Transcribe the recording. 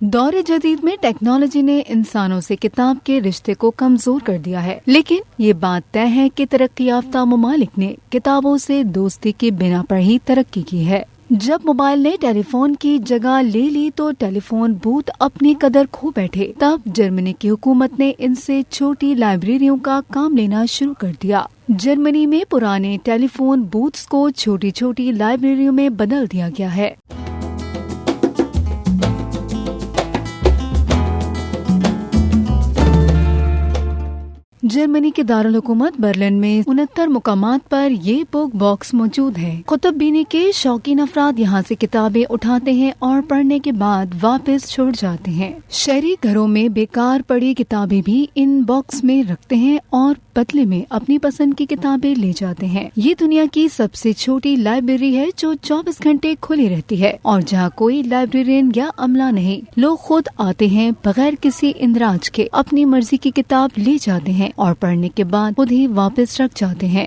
दौरे जदीद में टेक्नोलॉजी ने इंसानों से किताब के रिश्ते को कमजोर कर दिया है, लेकिन ये बात तय है कि तरक्की याफ्ता ममालिक ने किताबों से दोस्ती के बिना पर ही तरक्की की है। जब मोबाइल ने टेलीफोन की जगह ले ली तो टेलीफोन बूथ अपनी कदर खो बैठे। तब जर्मनी की हुकूमत ने इनसे छोटी लाइब्रेरियों का काम लेना शुरू कर दिया। जर्मनी में पुराने टेलीफोन बूथ्स को छोटी छोटी लाइब्रेरियों में बदल दिया गया है। जर्मनी के दारुल हुकूमत बर्लिन में 69 मुकामात पर ये बुक बॉक्स मौजूद है। कुतुब बीनी के शौकीन अफराद यहाँ से किताबें उठाते हैं और पढ़ने के बाद वापस छोड़ जाते हैं। शहरी घरों में बेकार पड़ी किताबें भी इन बॉक्स में रखते हैं और बदले में अपनी पसंद की किताबें ले जाते हैं। ये दुनिया की सबसे छोटी लाइब्रेरी है जो 24 घंटे खुली रहती है और जहाँ कोई लाइब्रेरियन या अमला नहीं। लोग खुद आते हैं, बगैर किसी इंदराज के अपनी मर्जी की किताब ले जाते हैं और पढ़ने के बाद खुद ही वापस रख जाते हैं।